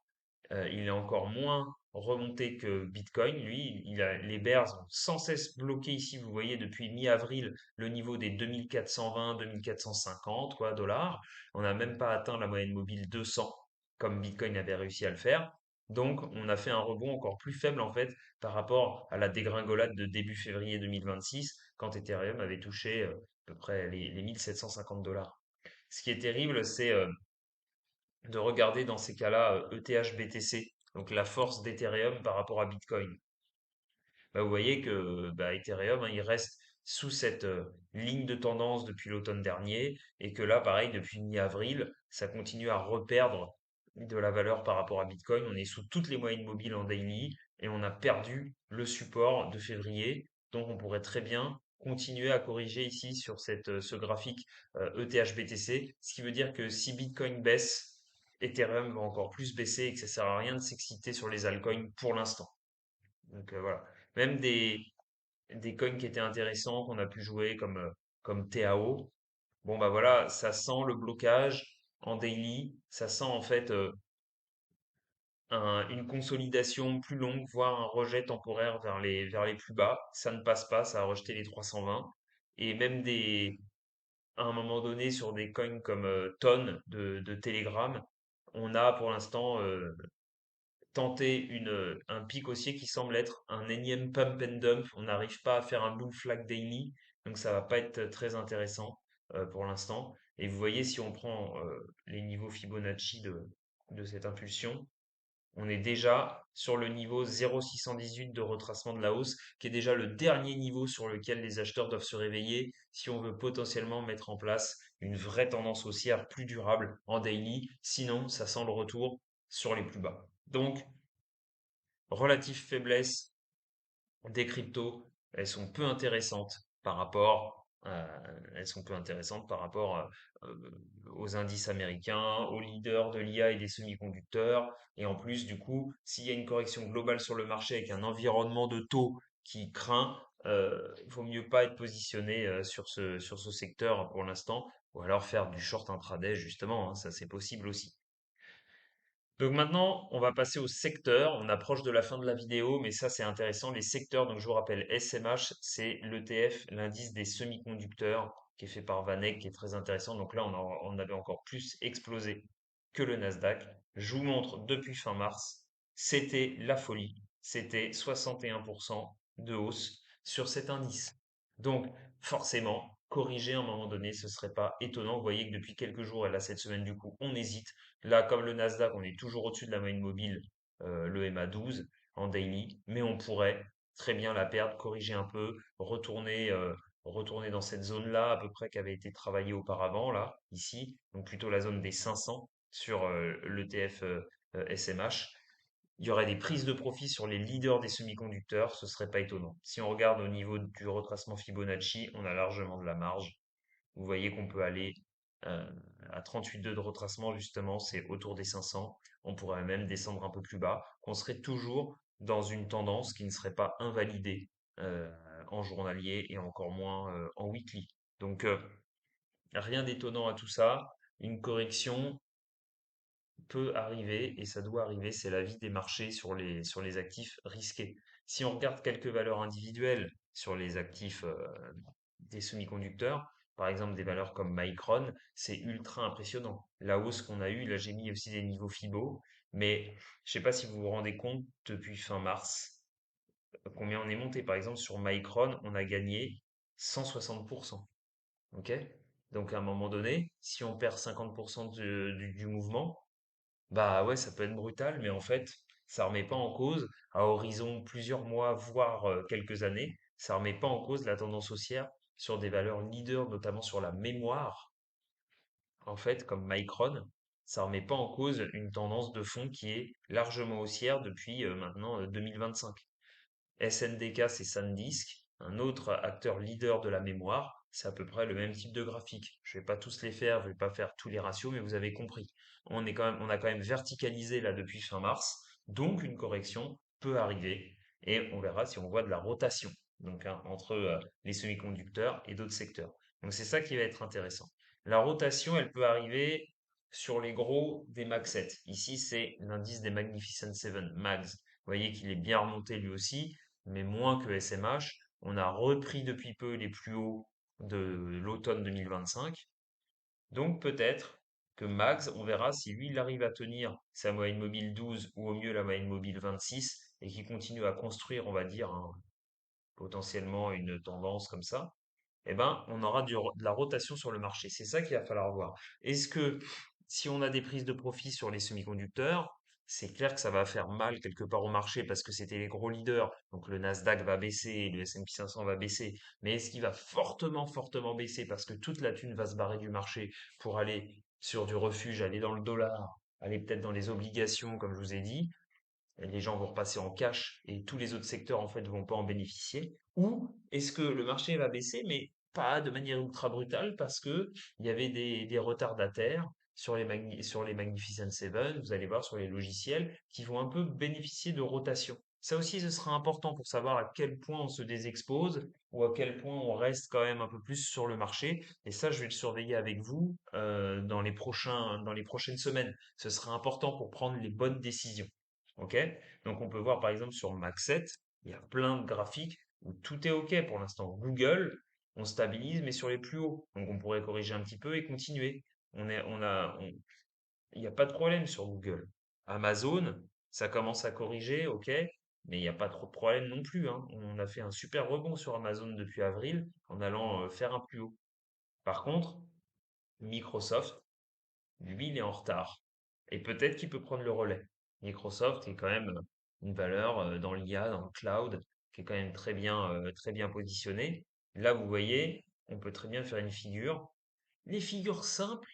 il est encore moins remonté que Bitcoin. Lui, les bears ont sans cesse bloqué ici, vous voyez, depuis mi-avril, le niveau des 2420, 2450 quoi, dollars. On n'a même pas atteint la moyenne mobile 200, comme Bitcoin avait réussi à le faire. Donc, on a fait un rebond encore plus faible, en fait, par rapport à la dégringolade de début février 2026, quand Ethereum avait touché à peu près les 1750 dollars. Ce qui est terrible, c'est de regarder dans ces cas-là ETH-BTC, donc la force d'Ethereum par rapport à Bitcoin. Bah, vous voyez que bah, Ethereum, hein, il reste sous cette ligne de tendance depuis l'automne dernier et que là, pareil, depuis mi-avril, ça continue à reperdre de la valeur par rapport à Bitcoin. On est sous toutes les moyennes mobiles en daily et on a perdu le support de février. Donc, on pourrait très bien continuer à corriger ici sur ce graphique ETH-BTC, ce qui veut dire que si Bitcoin baisse, Ethereum va encore plus baisser et que ça sert à rien de s'exciter sur les altcoins pour l'instant. Donc voilà. Même des coins qui étaient intéressants qu'on a pu jouer comme TAO. Bon bah voilà, ça sent le blocage en daily, ça sent en fait une consolidation plus longue, voire un rejet temporaire vers les plus bas. Ça ne passe pas, ça a rejeté les 320. Et même à un moment donné sur des coins comme Ton de Telegram, on a pour l'instant tenter un pic haussier qui semble être un énième pump and dump. On n'arrive pas à faire un bull flag daily, donc ça va pas être très intéressant pour l'instant. Et vous voyez, si on prend les niveaux Fibonacci de cette impulsion, on est déjà sur le niveau 0,618 de retracement de la hausse, qui est déjà le dernier niveau sur lequel les acheteurs doivent se réveiller si on veut potentiellement mettre en place une vraie tendance haussière plus durable en daily. Sinon, ça sent le retour sur les plus bas. Donc, relative faiblesse des cryptos, elles sont peu intéressantes par rapport, elles sont peu intéressantes par rapport aux indices américains, aux leaders de l'IA et des semi-conducteurs. Et en plus, du coup, s'il y a une correction globale sur le marché avec un environnement de taux qui craint, il vaut mieux pas être positionné sur ce secteur pour l'instant, ou alors faire du short intraday justement, hein, ça c'est possible aussi. Donc maintenant, on va passer au secteur. On approche de la fin de la vidéo, mais ça c'est intéressant. Les secteurs, donc je vous rappelle, SMH, c'est l'ETF, l'indice des semi-conducteurs, qui est fait par Vanek, qui est très intéressant. Donc là, on avait encore plus explosé que le Nasdaq. Je vous montre depuis fin mars, c'était la folie. C'était 61% de hausse sur cet indice. Donc forcément, corriger à un moment donné, ce serait pas étonnant. Vous voyez que depuis quelques jours, et là cette semaine du coup, on hésite. Là, comme le Nasdaq, on est toujours au-dessus de la moyenne mobile, le MA12 en daily, mais on pourrait très bien la perdre, corriger un peu, retourner dans cette zone-là à peu près qui avait été travaillée auparavant, là, ici, donc plutôt la zone des 500 sur l'ETF SMH. Il y aurait des prises de profit sur les leaders des semi-conducteurs, ce serait pas étonnant. Si on regarde au niveau du retracement Fibonacci, on a largement de la marge. Vous voyez qu'on peut aller euh, à 38,2 de retracement, justement, c'est autour des 500. On pourrait même descendre un peu plus bas, qu'on serait toujours dans une tendance qui ne serait pas invalidée euh, en journalier et encore moins en weekly. Donc, rien d'étonnant à tout ça. Une correction peut arriver et ça doit arriver, c'est la vie des marchés sur les actifs risqués. Si on regarde quelques valeurs individuelles sur les actifs des semi-conducteurs, par exemple des valeurs comme Micron, c'est ultra impressionnant. La hausse qu'on a eue, là j'ai mis aussi des niveaux Fibo, mais je sais pas si vous vous rendez compte depuis fin mars, combien on est monté. Par exemple sur Micron, on a gagné 160%. Ok? Donc à un moment donné, si on perd 50% du mouvement, bah ouais, ça peut être brutal, mais en fait, ça remet pas en cause, à horizon plusieurs mois, voire quelques années, ça remet pas en cause la tendance haussière sur des valeurs leaders, notamment sur la mémoire, en fait, comme Micron, ça remet pas en cause une tendance de fond qui est largement haussière depuis maintenant 2025. SNDK, c'est SanDisk, un autre acteur leader de la mémoire, c'est à peu près le même type de graphique. Je vais pas tous les faire, je vais pas faire tous les ratios, mais vous avez compris. On a quand même verticalisé là depuis fin mars, donc une correction peut arriver et on verra si on voit de la rotation, donc hein, entre les semi-conducteurs et d'autres secteurs. Donc c'est ça qui va être intéressant. La rotation, elle peut arriver sur les gros des Mag 7. Ici, c'est l'indice des Magnificent Seven, MAGS. Vous voyez qu'il est bien remonté lui aussi, mais moins que SMH. On a repris depuis peu les plus hauts de l'automne 2025. Donc peut-être que Max, on verra si lui, il arrive à tenir sa moyenne mobile 12 ou au mieux la moyenne mobile 26 et qu'il continue à construire, on va dire, potentiellement une tendance comme ça, eh ben, on aura de la rotation sur le marché. C'est ça qu'il va falloir voir. Est-ce que si on a des prises de profit sur les semi-conducteurs, c'est clair que ça va faire mal quelque part au marché parce que c'était les gros leaders. Donc le Nasdaq va baisser, le S&P 500 va baisser. Mais est-ce qu'il va fortement, fortement baisser parce que toute la thune va se barrer du marché pour aller sur du refuge, aller dans le dollar, aller peut-être dans les obligations, comme je vous ai dit? Les gens vont repasser en cash et tous les autres secteurs en fait vont pas en bénéficier? Ou est-ce que le marché va baisser, mais pas de manière ultra brutale parce que il y avait des retardataires sur sur les Magnificent Seven, vous allez voir sur les logiciels qui vont un peu bénéficier de rotation. Ça aussi, ce sera important pour savoir à quel point on se désexpose ou à quel point on reste quand même un peu plus sur le marché. Et ça, je vais le surveiller avec vous dans les prochaines semaines. Ce sera important pour prendre les bonnes décisions. OK? Donc on peut voir par exemple sur Max 7, il y a plein de graphiques où tout est OK pour l'instant. Google, on stabilise mais sur les plus hauts. Donc on pourrait corriger un petit peu et continuer. Il n'y a pas de problème sur Google. Amazon, ça commence à corriger, OK, mais il n'y a pas trop de problème non plus, hein. On a fait un super rebond sur Amazon depuis avril en allant faire un plus haut. Par contre, Microsoft, lui, il est en retard. Et peut-être qu'il peut prendre le relais. Microsoft est quand même une valeur dans l'IA, dans le cloud, qui est quand même très bien positionnée. Là, vous voyez, on peut très bien faire une figure. Les figures simples,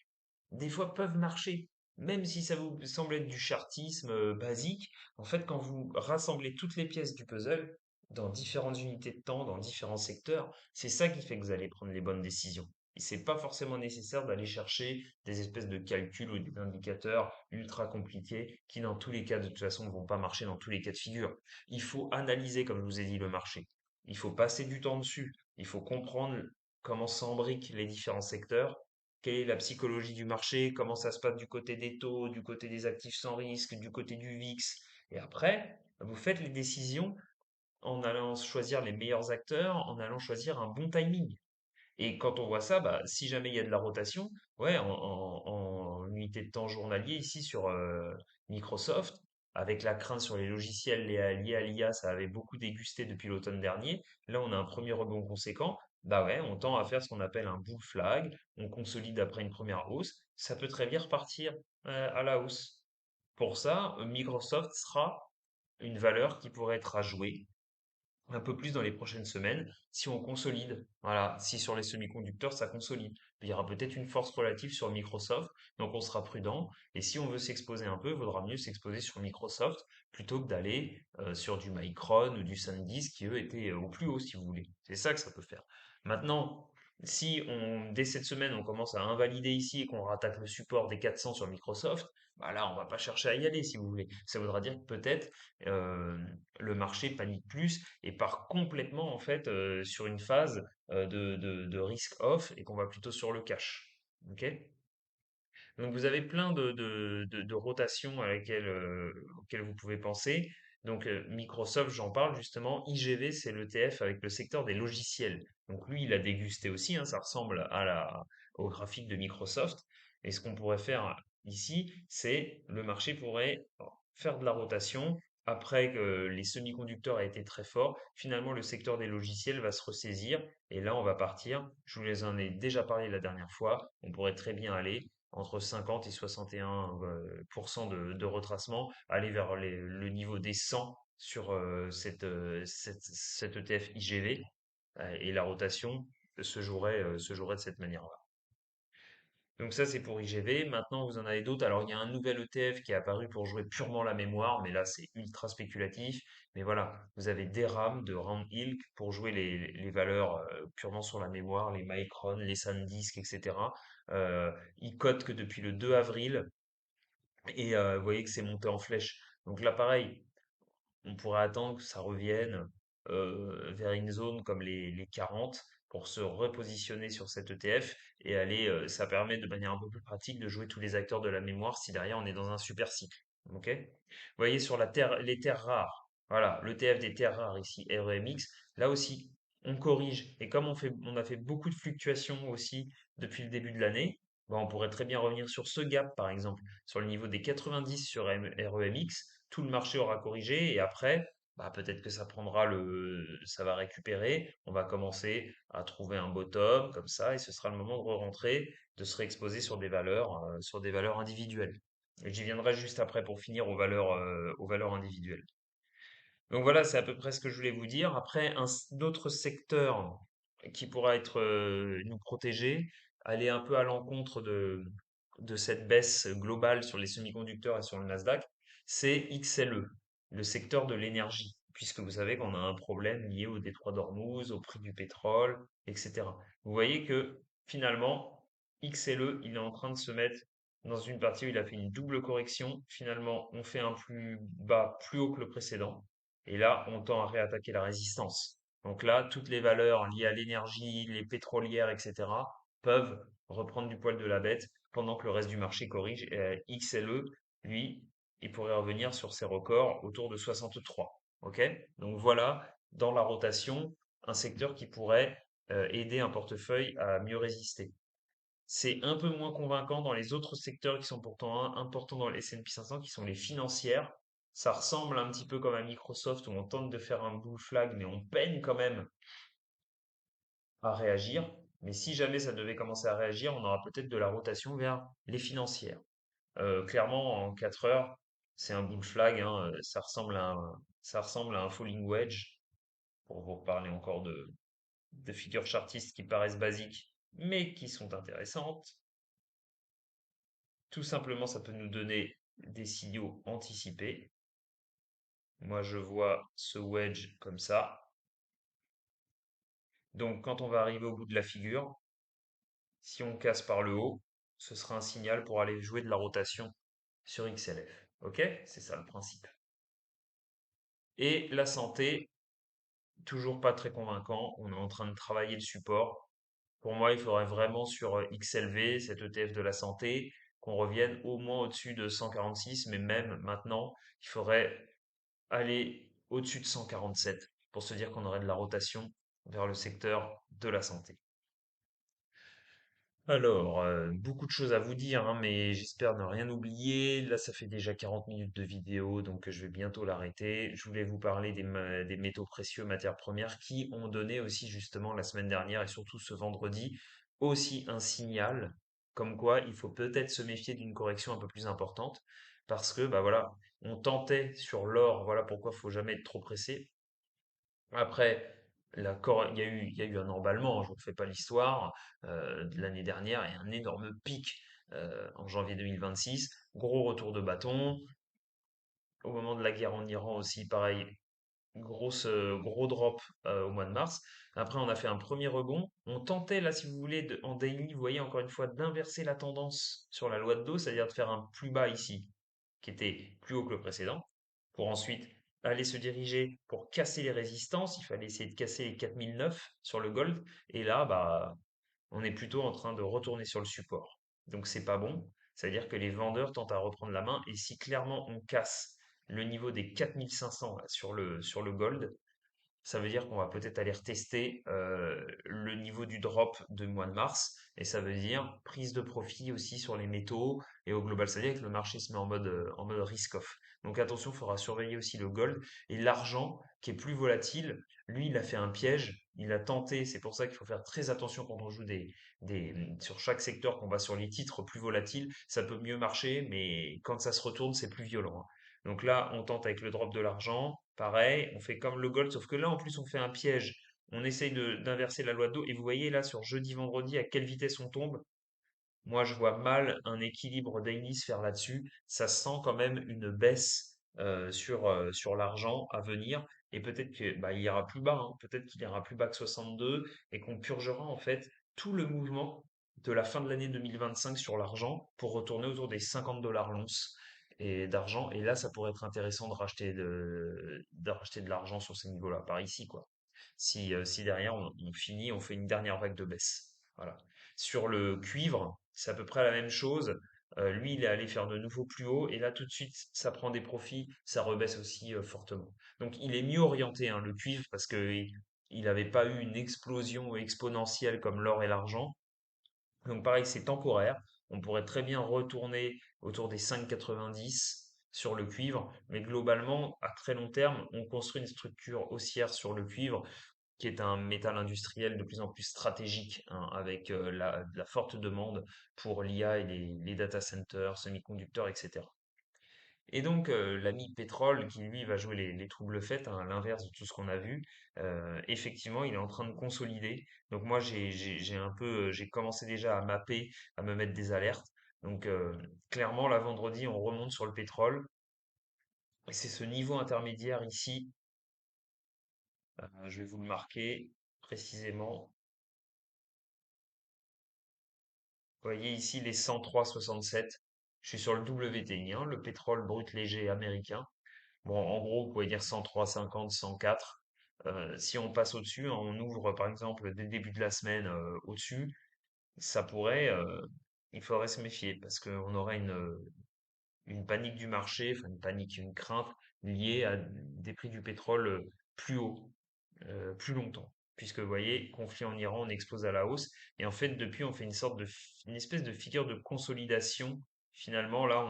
des fois, peuvent marcher. Même si ça vous semble être du chartisme basique, en fait, quand vous rassemblez toutes les pièces du puzzle, dans différentes unités de temps, dans différents secteurs, c'est ça qui fait que vous allez prendre les bonnes décisions. Et c'est pas forcément nécessaire d'aller chercher des espèces de calculs ou des indicateurs ultra compliqués qui, dans tous les cas, de toute façon, ne vont pas marcher dans tous les cas de figure. Il faut analyser, comme je vous ai dit, le marché. Il faut passer du temps dessus. Il faut comprendre comment s'embriquent les différents secteurs, quelle est la psychologie du marché, comment ça se passe du côté des taux, du côté des actifs sans risque, du côté du VIX. Et après, vous faites les décisions en allant choisir les meilleurs acteurs, en allant choisir un bon timing. Et quand on voit ça, bah, si jamais il y a de la rotation, ouais, en unité de temps journalier ici sur Microsoft, avec la crainte sur les logiciels liés à l'IA, ça avait beaucoup dégusté depuis l'automne dernier. Là, on a un premier rebond conséquent. Bah ouais, on tend à faire ce qu'on appelle un bull flag. On consolide après une première hausse. Ça peut très bien repartir à la hausse. Pour ça, Microsoft sera une valeur qui pourrait être à jouer un peu plus dans les prochaines semaines si on consolide. Voilà, si sur les semi-conducteurs, ça consolide. Il y aura peut-être une force relative sur Microsoft, donc on sera prudent. Et si on veut s'exposer un peu, il vaudra mieux s'exposer sur Microsoft plutôt que d'aller sur du Micron ou du SanDisk qui, eux, étaient au plus haut, si vous voulez. C'est ça que ça peut faire. Maintenant, si dès cette semaine, on commence à invalider ici et qu'on rattaque le support des 400 sur Microsoft, bah là, on va pas chercher à y aller, si vous voulez. Ça voudra dire que peut-être euh, le marché panique plus et part complètement en fait sur une phase de risk off et qu'on va plutôt sur le cash. Ok? Donc vous avez plein de rotations auxquelles vous pouvez penser. Donc Microsoft, j'en parle justement. IGV, c'est l'ETF avec le secteur des logiciels. Donc lui, il a dégusté aussi, hein, ça ressemble au graphique de Microsoft. Et ce qu'on pourrait faire ici, c'est le marché pourrait faire de la rotation. Après que les semi-conducteurs aient été très forts, finalement le secteur des logiciels va se ressaisir et là on va partir. Je vous les en ai déjà parlé la dernière fois. On pourrait très bien aller entre 50 et 61 de retracement, aller vers le niveau des 100 sur cette ETF IGV, et la rotation se jouerait de cette manière-là. Donc ça, c'est pour IGV. Maintenant, vous en avez d'autres. Alors, il y a un nouvel ETF qui est apparu pour jouer purement la mémoire, mais là, c'est ultra spéculatif. Mais voilà, vous avez des RAM de Round Hill pour jouer les valeurs purement sur la mémoire, les Micron, les SanDisk, etc. Euh, Ils cotent que depuis le 2 avril et vous voyez que c'est monté en flèche. Donc là, pareil, on pourrait attendre que ça revienne vers une zone comme les 40 pour se repositionner sur cet ETF et aller, ça permet de manière un peu plus pratique de jouer tous les acteurs de la mémoire si derrière on est dans un super cycle. Ok? Vous voyez sur la terre, les terres rares, voilà, l'ETF des terres rares ici, REMX, là aussi, on corrige. Et comme on a fait beaucoup de fluctuations aussi depuis le début de l'année, ben, on pourrait très bien revenir sur ce gap, par exemple, sur le niveau des 90 sur REMX, tout le marché aura corrigé et après, bah, peut-être que ça va récupérer. On va commencer à trouver un bottom comme ça et ce sera le moment de re-rentrer, de se réexposer sur des valeurs individuelles. Et j'y viendrai juste après pour finir aux valeurs individuelles. Donc voilà, c'est à peu près ce que je voulais vous dire. Après, autre secteur qui pourra être nous protéger, aller un peu à l'encontre de cette baisse globale sur les semi-conducteurs et sur le Nasdaq, c'est XLE, le secteur de l'énergie, puisque vous savez qu'on a un problème lié au détroit d'Ormuz, au prix du pétrole, etc. Vous voyez que finalement, XLE, il est en train de se mettre dans une partie où il a fait une double correction. Finalement, on fait un plus bas plus haut que le précédent. Et là, on tend à réattaquer la résistance. Donc là, toutes les valeurs liées à l'énergie, les pétrolières, etc., peuvent reprendre du poil de la bête pendant que le reste du marché corrige. Et XLE, lui, il pourrait revenir sur ses records autour de 63. OK? Donc voilà, dans la rotation, un secteur qui pourrait aider un portefeuille à mieux résister. C'est un peu moins convaincant dans les autres secteurs qui sont pourtant importants dans le S&P 500, qui sont les financières. Ça ressemble un petit peu comme à Microsoft où on tente de faire un bull flag, mais on peine quand même à réagir. Mais si jamais ça devait commencer à réagir, on aura peut-être de la rotation vers les financières. Clairement, en 4 heures, c'est un bull flag, hein, ça ressemble à un falling wedge, pour vous reparler encore de figures chartistes qui paraissent basiques, mais qui sont intéressantes. Tout simplement, ça peut nous donner des signaux anticipés. Moi, je vois ce wedge comme ça. Donc, quand on va arriver au bout de la figure, si on casse par le haut, ce sera un signal pour aller jouer de la rotation sur XLF. Ok? C'est ça le principe. Et la santé, toujours pas très convaincant. On est en train de travailler le support. Pour moi, il faudrait vraiment sur XLV, cet ETF de la santé, qu'on revienne au moins au-dessus de 146, mais même maintenant, il faudrait aller au-dessus de 147 pour se dire qu'on aurait de la rotation vers le secteur de la santé. Alors, beaucoup de choses à vous dire, hein, mais j'espère ne rien oublier. Là, ça fait déjà 40 minutes de vidéo, donc je vais bientôt l'arrêter. Je voulais vous parler des métaux précieux, matières premières, qui ont donné aussi justement la semaine dernière et surtout ce vendredi aussi un signal comme quoi il faut peut-être se méfier d'une correction un peu plus importante parce que bah voilà, on tentait sur l'or, voilà pourquoi il faut jamais être trop pressé. Après, il y a eu un emballement, hein, je ne vous refais pas l'histoire, de l'année dernière et un énorme pic en janvier 2026. Gros retour de bâton. Au moment de la guerre en Iran aussi, pareil, gros drop au mois de mars. Après, on a fait un premier rebond. On tentait, là, si vous voulez, en daily, vous voyez, encore une fois, d'inverser la tendance sur la loi de dos, c'est-à-dire de faire un plus bas ici, qui était plus haut que le précédent, pour ensuite aller se diriger pour casser les résistances. Il fallait essayer de casser les 4009 sur le gold. Et là, bah, on est plutôt en train de retourner sur le support. Donc c'est pas bon. C'est-à-dire que les vendeurs tentent à reprendre la main. Et si clairement on casse le niveau des 4500 là, sur le gold, ça veut dire qu'on va peut-être aller retester le niveau du drop de mois de mars. Et ça veut dire prise de profit aussi sur les métaux et au global. C'est-à-dire que le marché se met en mode risk-off. Donc attention, il faudra surveiller aussi le gold. Et l'argent, qui est plus volatile, lui, il a fait un piège. Il a tenté. C'est pour ça qu'il faut faire très attention quand on joue sur chaque secteur, qu'on va sur les titres plus volatiles. Ça peut mieux marcher, mais quand ça se retourne, c'est plus violent, hein. Donc là, on tente avec le drop de l'argent. Pareil, on fait comme le gold, sauf que là, en plus, on fait un piège. On essaye d'inverser la loi d'eau. Et vous voyez là, sur jeudi, vendredi, à quelle vitesse on tombe. Moi, je vois mal un équilibre daily se faire là-dessus. Ça sent quand même une baisse sur l'argent à venir. Et peut-être que bah, il ira plus bas, hein. Peut-être qu'il ira plus bas que 62 et qu'on purgera en fait tout le mouvement de la fin de l'année 2025 sur l'argent pour retourner autour des 50 dollars l'once et d'argent. Et là, ça pourrait être intéressant de racheter de l'argent sur ces niveaux-là, par ici, quoi. Si derrière on finit, on fait une dernière vague de baisse. Voilà. Sur le cuivre, c'est à peu près la même chose. Lui, il est allé faire de nouveaux plus hauts et là tout de suite, ça prend des profits, ça rebaisse aussi fortement. Donc il est mieux orienté, hein, le cuivre, parce que il n'avait pas eu une explosion exponentielle comme l'or et l'argent. Donc pareil, c'est temporaire. On pourrait très bien retourner autour des 5,90 sur le cuivre, mais globalement, à très long terme, on construit une structure haussière sur le cuivre qui est un métal industriel de plus en plus stratégique, hein, avec la forte demande pour l'IA et les data centers, semi-conducteurs, etc. Et donc l'ami pétrole, qui lui va jouer les troubles faits, hein, à l'inverse de tout ce qu'on a vu, effectivement, il est en train de consolider. Donc moi, j'ai un peu, j'ai commencé déjà à mapper, à me mettre des alertes. Donc clairement, là, vendredi, on remonte sur le pétrole. Et c'est ce niveau intermédiaire ici, je vais vous le marquer précisément. Vous voyez ici les 103,67. Je suis sur le WTI, hein, le pétrole brut léger américain. Bon, en gros, vous pouvez dire 103,50, 104. Si on passe au-dessus, hein, on ouvre par exemple dès le début de la semaine au-dessus, ça pourrait, il faudrait se méfier parce qu'on aurait une panique du marché, enfin une panique, une crainte liée à des prix du pétrole plus haut, plus longtemps. Puisque vous voyez, conflit en Iran, on explose à la hausse. Et en fait, depuis, on fait une espèce de figure de consolidation. Finalement, là,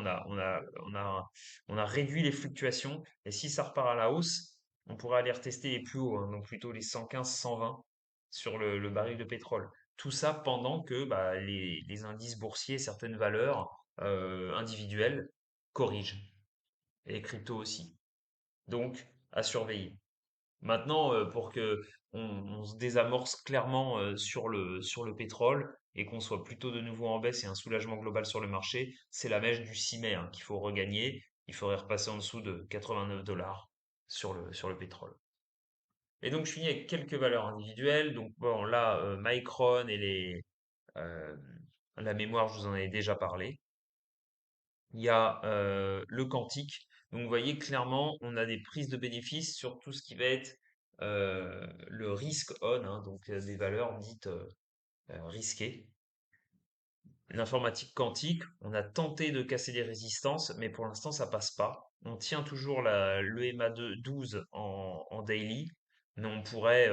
on a réduit les fluctuations. Et si ça repart à la hausse, on pourrait aller retester les plus hauts, hein, donc plutôt les 115, 120 sur le baril de pétrole. Tout ça pendant que bah, les indices boursiers, certaines valeurs individuelles corrigent. Et les cryptos aussi. Donc, à surveiller. Maintenant, pour que on se désamorce clairement sur le pétrole et qu'on soit plutôt de nouveau en baisse et un soulagement global sur le marché, c'est la mèche du 6 mai, hein, qu'il faut regagner. Il faudrait repasser en dessous de 89 dollars sur le pétrole. Et donc, je finis avec quelques valeurs individuelles. Donc, bon, là, Micron et euh, la mémoire, je vous en ai déjà parlé. Il y a le quantique. Donc, vous voyez clairement, on a des prises de bénéfices sur tout ce qui va être le risk on, hein, donc des valeurs dites risquées. L'informatique quantique, on a tenté de casser les résistances, mais pour l'instant, ça passe pas. On tient toujours l'EMA 12 en daily, mais on pourrait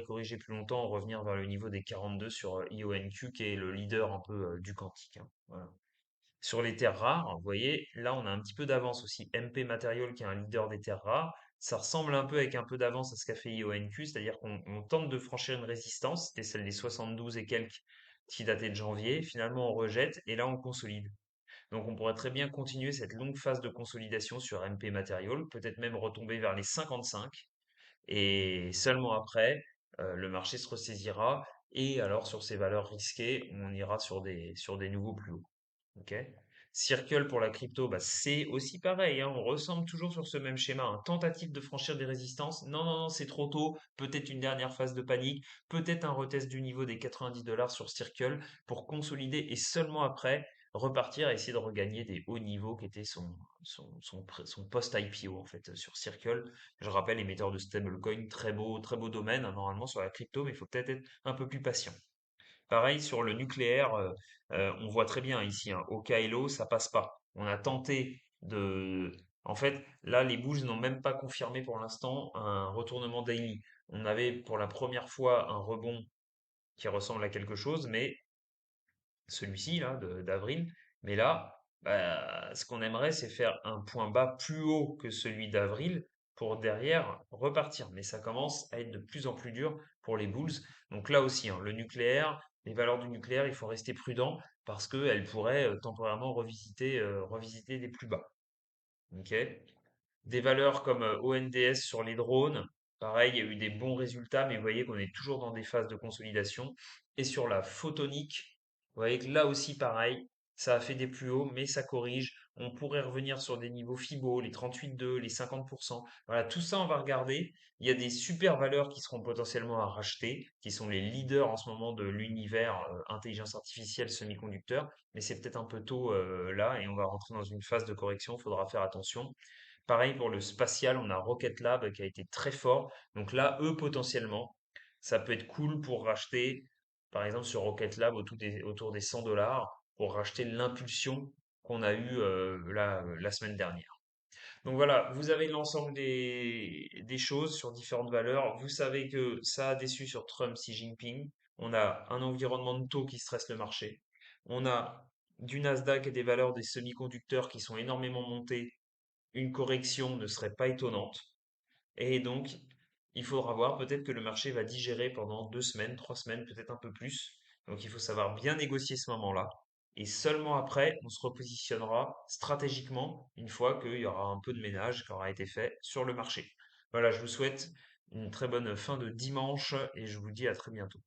corriger plus longtemps, revenir vers le niveau des 42 sur IONQ, qui est le leader un peu du quantique, hein. Voilà. Sur les terres rares, vous voyez, là on a un petit peu d'avance aussi. MP Material qui est un leader des terres rares, ça ressemble un peu avec un peu d'avance à ce qu'a fait IONQ, c'est-à-dire qu'on tente de franchir une résistance, c'était celle des 72 et quelques qui datait de janvier, finalement on rejette et là on consolide. Donc on pourrait très bien continuer cette longue phase de consolidation sur MP Material, peut-être même retomber vers les 55 et seulement après le marché se ressaisira et alors sur ces valeurs risquées, on ira sur des nouveaux plus hauts. Ok. Circle pour la crypto, bah, c'est aussi pareil, hein, on ressemble toujours sur ce même schéma, hein. Tentative de franchir des résistances. Non, non, non, c'est trop tôt. Peut-être une dernière phase de panique. Peut-être un retest du niveau des 90 dollars sur Circle pour consolider et seulement après repartir et essayer de regagner des hauts niveaux qui étaient son post-IPO en fait sur Circle. Je rappelle, émetteur de stablecoin, très beau domaine, hein, normalement sur la crypto, mais il faut peut-être être un peu plus patient. Pareil sur le nucléaire, on voit très bien ici, hein, au Kaelo, ça passe pas. On a tenté de. En fait, là, les bulls n'ont même pas confirmé pour l'instant un retournement daily. On avait pour la première fois un rebond qui ressemble à quelque chose, mais celui-ci là d'avril. Mais là, bah, ce qu'on aimerait, c'est faire un point bas plus haut que celui d'avril pour derrière repartir. Mais ça commence à être de plus en plus dur pour les bulls. Donc là aussi, hein, le nucléaire, les valeurs du nucléaire, il faut rester prudent parce qu'elles pourraient temporairement revisiter des plus bas. Ok. Des valeurs comme ONDS sur les drones, pareil, il y a eu des bons résultats, mais vous voyez qu'on est toujours dans des phases de consolidation. Et sur la photonique, voyez que là aussi, pareil, ça a fait des plus hauts, mais ça corrige. On pourrait revenir sur des niveaux FIBO, les 38,2, les 50%. Voilà, tout ça, on va regarder. Il y a des super valeurs qui seront potentiellement à racheter, qui sont les leaders en ce moment de l'univers intelligence artificielle semi-conducteur, mais c'est peut-être un peu tôt là, et on va rentrer dans une phase de correction, il faudra faire attention. Pareil pour le spatial, on a Rocket Lab qui a été très fort. Donc là, eux, potentiellement, ça peut être cool pour racheter, par exemple, sur Rocket Lab autour des 100 dollars, pour racheter l'impulsion qu'on a eue la semaine dernière. Donc voilà, vous avez l'ensemble des choses sur différentes valeurs. Vous savez que ça a déçu sur Trump, Xi Jinping. On a un environnement de taux qui stresse le marché. On a du Nasdaq et des valeurs des semi-conducteurs qui sont énormément montées, une correction ne serait pas étonnante. Et donc, il faudra voir, peut-être que le marché va digérer pendant 2 semaines, 3 semaines, peut-être un peu plus. Donc, il faut savoir bien négocier ce moment-là. Et seulement après, on se repositionnera stratégiquement une fois qu'il y aura un peu de ménage qui aura été fait sur le marché. Voilà, je vous souhaite une très bonne fin de dimanche et je vous dis à très bientôt.